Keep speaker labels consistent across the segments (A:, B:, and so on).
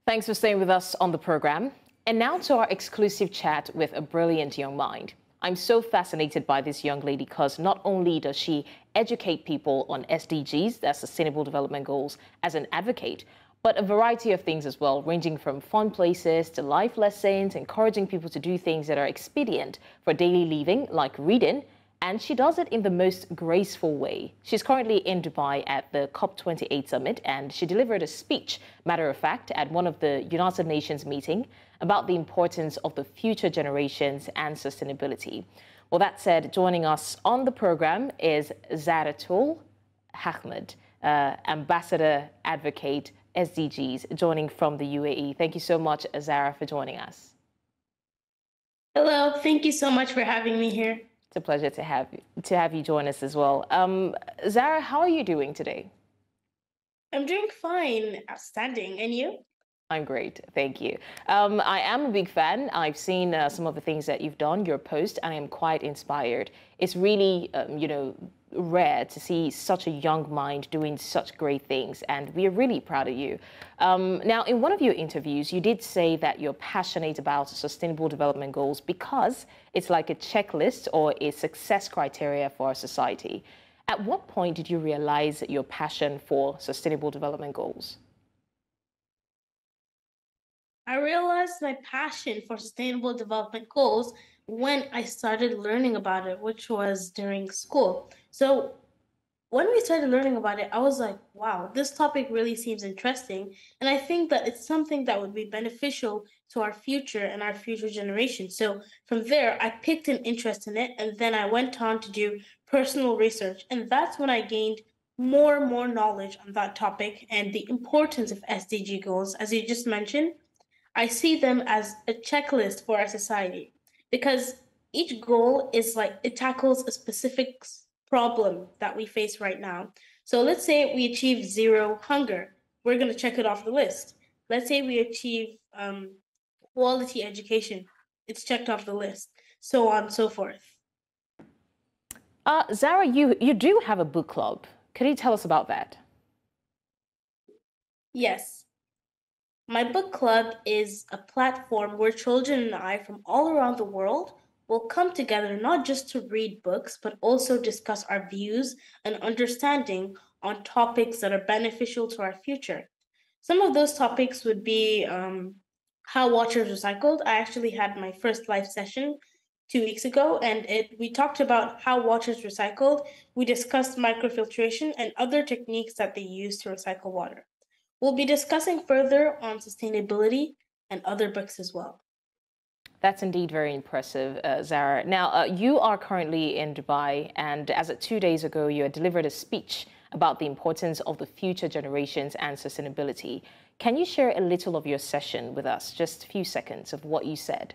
A: Thanks for staying with us on the program. And now to our exclusive chat with a brilliant young mind. I'm so fascinated by this young lady because not only does she educate people on SDGs, that's Sustainable Development Goals, as an advocate, but a variety of things as well, ranging from fun places to life lessons, encouraging people to do things that are expedient for daily living, like reading, and she does it in the most graceful way. She's currently in Dubai at the COP28 summit, and she delivered a speech, matter of fact, at one of the United Nations meeting about the importance of the future generations and sustainability. Well, that said, joining us on the program is Zahratul Ahmed, Ambassador Advocate SDGs, joining from the UAE. Thank you so much, Zara, for joining us.
B: Hello, thank you so much for having me here.
A: It's a pleasure to have you join us as well. Zara, how are you doing today?
B: I'm doing fine, outstanding. And you?
A: I'm great, thank you. I am a big fan. I've seen some of the things that you've done, your post, and I'm quite inspired. It's really, rare to see such a young mind doing such great things, and we are really proud of you. Now, in one of your interviews, you did say that you're passionate about sustainable development goals because it's like a checklist or a success criteria for our society. At what point did you realize your passion for sustainable development goals?
B: I realized my passion for sustainable development goals when I started learning about it, which was during school. So when we started learning about it, I was like, wow, this topic really seems interesting. And I think that it's something that would be beneficial to our future and our future generations. So from there, I picked an interest in it. And then I went on to do personal research. And that's when I gained more knowledge on that topic and the importance of SDG goals. As you just mentioned, I see them as a checklist for our society because each goal is like it tackles a specific problem that we face right now. So let's say we achieve zero hunger. We're going to check it off the list. Let's say we achieve quality education. It's checked off the list. So on and so forth.
A: Zara, you do have a book club. Could you tell us about that?
B: Yes. My book club is a platform where children and I from all around the world will come together not just to read books, but also discuss our views and understanding on topics that are beneficial to our future. Some of those topics would be how water is recycled. I actually had my first live session 2 weeks ago, and we talked about how water is recycled. We discussed microfiltration and other techniques that they use to recycle water. We'll be discussing further on sustainability and other books as well.
A: That's indeed very impressive, Zara. Now, you are currently in Dubai, and as of 2 days ago, you had delivered a speech about the importance of the future generations and sustainability. Can you share a little of your session with us, just a few seconds of what you said?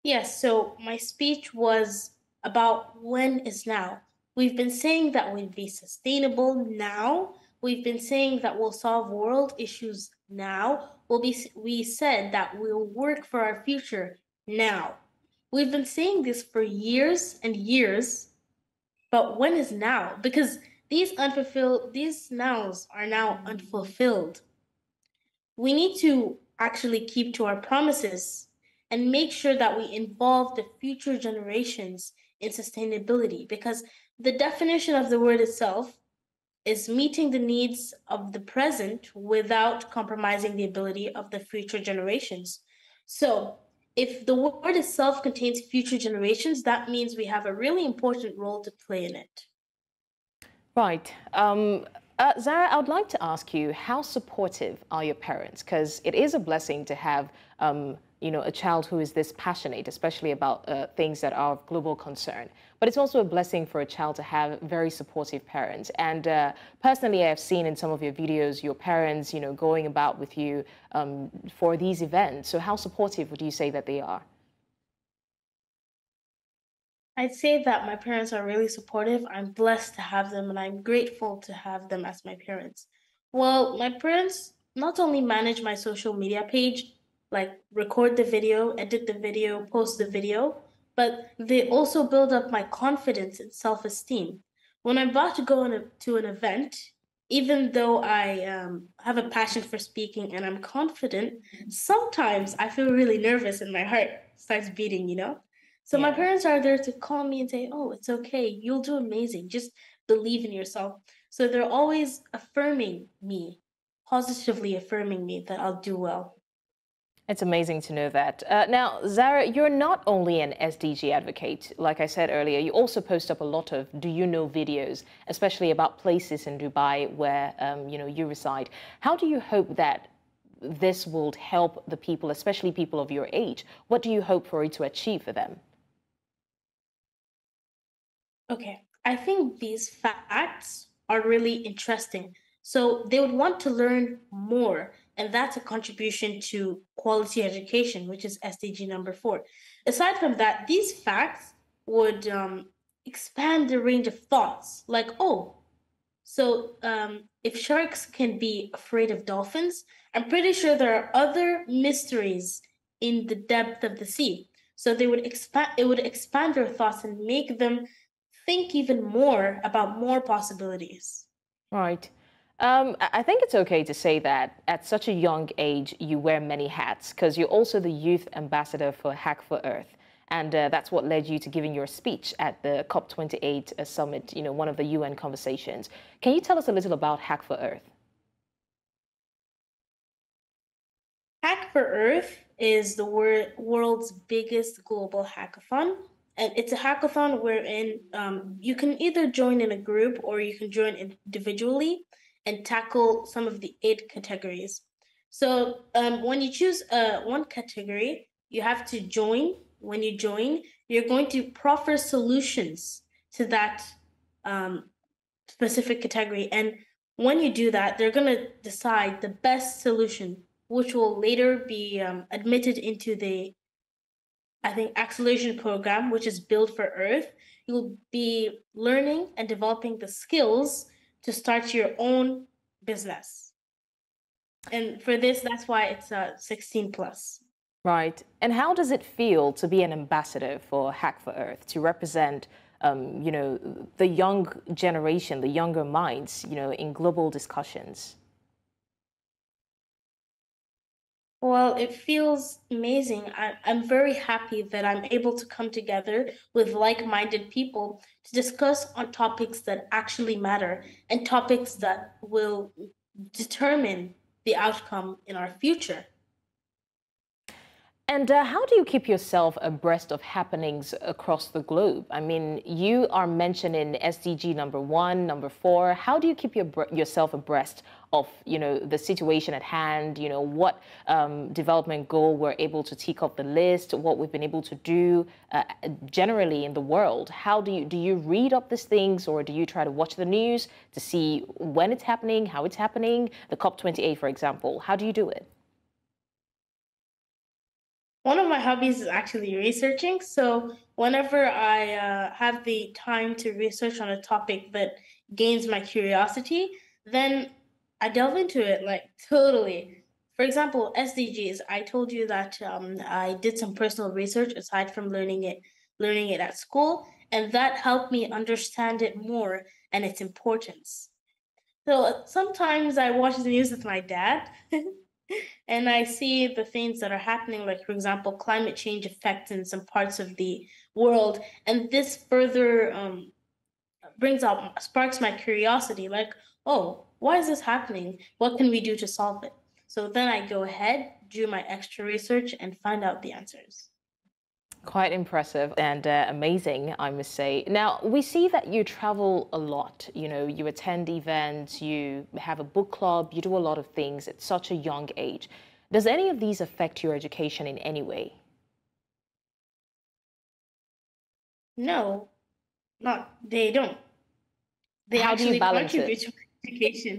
B: Yes, so my speech was about when is now. We've been saying that we'll be sustainable now. We've been saying that we'll solve world issues now. We said that we'll work for our future now. We've been saying this for years and years, but when is now? Because these nows are now unfulfilled. We need to actually keep to our promises and make sure that we involve the future generations in sustainability because the definition of the word itself is meeting the needs of the present without compromising the ability of the future generations. So, if the word itself contains future generations, that means we have a really important role to play in it.
A: Right. Zara, I would like to ask you, how supportive are your parents? Because it is a blessing to have, a child who is this passionate, especially about things that are of global concern. But it's also a blessing for a child to have very supportive parents. And personally, I have seen in some of your videos your parents, going about with you for these events. So how supportive would you say that they are?
B: I'd say that my parents are really supportive. I'm blessed to have them and I'm grateful to have them as my parents. Well, my parents not only manage my social media page, like record the video, edit the video, post the video, but they also build up my confidence and self esteem. When I'm about to go to an event, even though I have a passion for speaking and I'm confident, sometimes I feel really nervous and my heart starts beating, you know? So my
A: Yeah.
B: parents are there to calm me and say, oh, it's okay. You'll do amazing. Just believe in yourself. So they're always affirming me, positively affirming me that I'll do well.
A: It's amazing to know that. Now, Zara, you're not only an SDG advocate. Like I said earlier, you also post up a lot of do you know videos, especially about places in Dubai where you reside. How do you hope that this will help the people, especially people of your age? What do you hope for it to achieve for them?
B: Okay, I think these facts are really interesting. So they would want to learn more, and that's a contribution to quality education, which is SDG number 4. Aside from that, these facts would expand the range of thoughts, like, oh, so if sharks can be afraid of dolphins, I'm pretty sure there are other mysteries in the depth of the sea. So they would expand it would expand their thoughts and make them think even more about more possibilities.
A: Right. I think it's okay to say that at such a young age, you wear many hats because you're also the youth ambassador for Hack for Earth. And that's what led you to giving your speech at the COP28 summit, one of the UN conversations. Can you tell us a little about Hack for Earth?
B: Hack for Earth is the world's biggest global hackathon. And it's a hackathon wherein you can either join in a group or you can join individually and tackle some of the 8 categories. So when you choose one category, you have to join. When you join, you're going to proffer solutions to that um, specific category. And when you do that, they're going to decide the best solution, which will later be admitted into the, I think, acceleration program, which is Build for Earth. You'll be learning and developing the skills to start your own business. And for this, that's why it's 16 plus.
A: Right. And how does it feel to be an ambassador for Hack for Earth, to represent, the young generation, the younger minds, in global discussions?
B: Well, it feels amazing. I'm very happy that I'm able to come together with like-minded people to discuss on topics that actually matter and topics that will determine the outcome in our future.
A: And how do you keep yourself abreast of happenings across the globe? I mean, you are mentioned in SDG number 1, number 4. How do you keep yourself abreast of, the situation at hand? What development goal we're able to tick off the list? What we've been able to do generally in the world? How do you read up these things, or do you try to watch the news to see when it's happening, how it's happening? The COP28, for example. How do you do it?
B: One of my hobbies is actually researching. So whenever I have the time to research on a topic that gains my curiosity, then I delve into it like totally. For example, SDGs. I told you that I did some personal research aside from learning it at school, and that helped me understand it more and its importance. So sometimes I watch the news with my dad, and I see the things that are happening, like, for example, climate change effects in some parts of the world. And this further sparks my curiosity, like, oh, why is this happening? What can we do to solve it? So then I go ahead, do my extra research, and find out the answers.
A: Quite impressive and amazing, I must say. Now, we see that you travel a lot. You attend events, you have a book club, you do a lot of things at such a young age. Does any of these affect your education in any way?
B: No, not they don't. They
A: How do you
B: actually
A: balance
B: contribute
A: it?
B: to my education.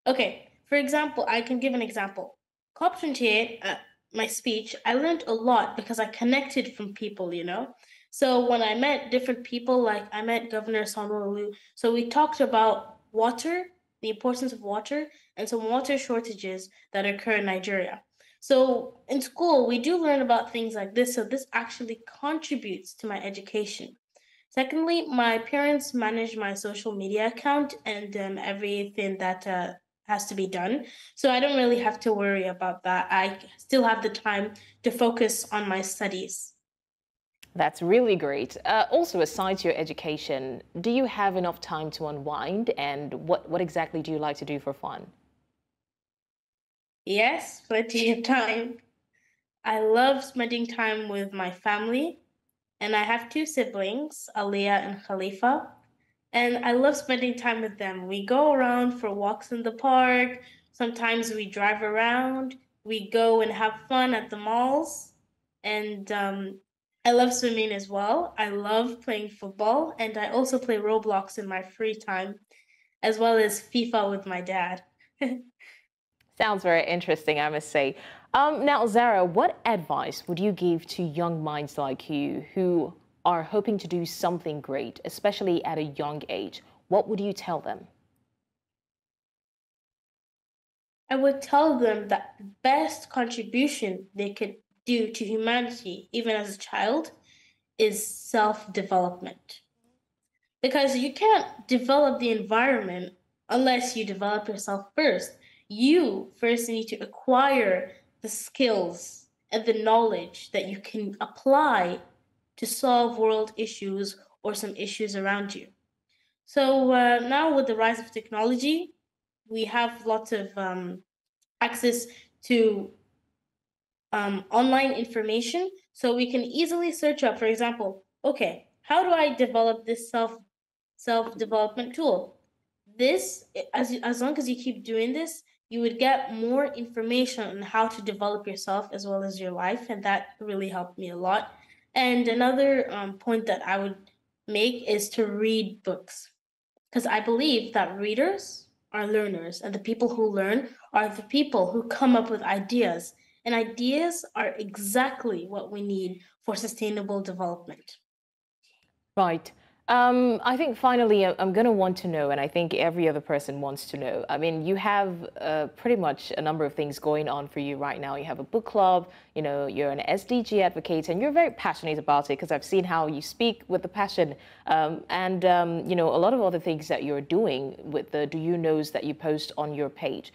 B: Okay, for example, I can give an example. COP28, my speech, I learned a lot because I connected from people, you know? So when I met different people, like I met Governor Sanwo-Olu, so we talked about water, the importance of water, and some water shortages that occur in Nigeria. So in school, we do learn about things like this, so this actually contributes to my education. Secondly, my parents manage my social media account and everything that has to be done. So I don't really have to worry about that. I still have the time to focus on my studies.
A: That's really great. Also, aside your education, do you have enough time to unwind? And what exactly do you like to do for fun?
B: Yes, plenty of time. I love spending time with my family, and I have two siblings, Aliyah and Khalifa. And I love spending time with them. We go around for walks in the park. Sometimes we drive around. We go and have fun at the malls. And I love swimming as well. I love playing football. And I also play Roblox in my free time, as well as FIFA with my dad.
A: Sounds very interesting, I must say. Now, Zara, what advice would you give to young minds like you who are hoping to do something great, especially at a young age? What would you tell them?
B: I would tell them that the best contribution they could do to humanity, even as a child, is self development. Because you can't develop the environment unless you develop yourself first. You first need to acquire the skills and the knowledge that you can apply to solve world issues or some issues around you. So now, with the rise of technology, we have lots of access to online information, so we can easily search up, for example, okay, how do I develop this self development tool? This, as long as you keep doing this, you would get more information on how to develop yourself as well as your life, and that really helped me a lot. And another point that I would make is to read books, because I believe that readers are learners, and the people who learn are the people who come up with ideas. And ideas are exactly what we need for sustainable development.
A: Right. I think finally, I'm going to want to know, and I think every other person wants to know. I mean, you have pretty much a number of things going on for you right now. You have a book club, you know, you're an SDG advocate, and you're very passionate about it because I've seen how you speak with the passion. You know, a lot of other things that you're doing with the Do You Knows that you post on your page.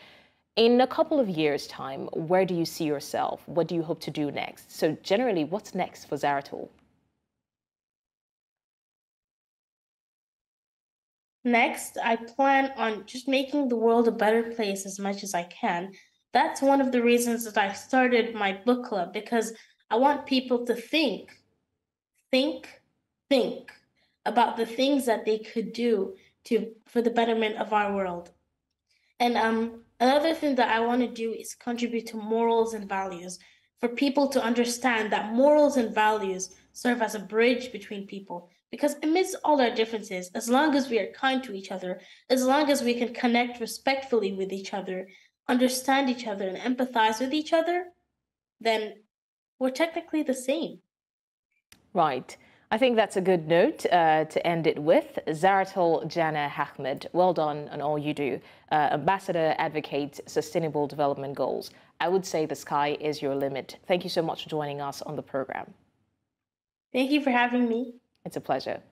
A: In a couple of years' time, where do you see yourself? What do you hope to do next? So generally, what's next for Zaratul?
B: Next, I plan on just making the world a better place as much as I can. That's one of the reasons that I started my book club, because I want people to think, think about the things that they could do to for the betterment of our world. And another thing that I want to do is contribute to morals and values, for people to understand that morals and values serve as a bridge between people. Because amidst all our differences, as long as we are kind to each other, as long as we can connect respectfully with each other, understand each other, and empathize with each other, then we're technically the same.
A: Right. I think that's a good note to end it with. Zaratul Jannah Ahmed, well done on all you do. Ambassador, advocate sustainable development goals. I would say the sky is your limit. Thank you so much for joining us on the program.
B: Thank you for having me.
A: It's a pleasure.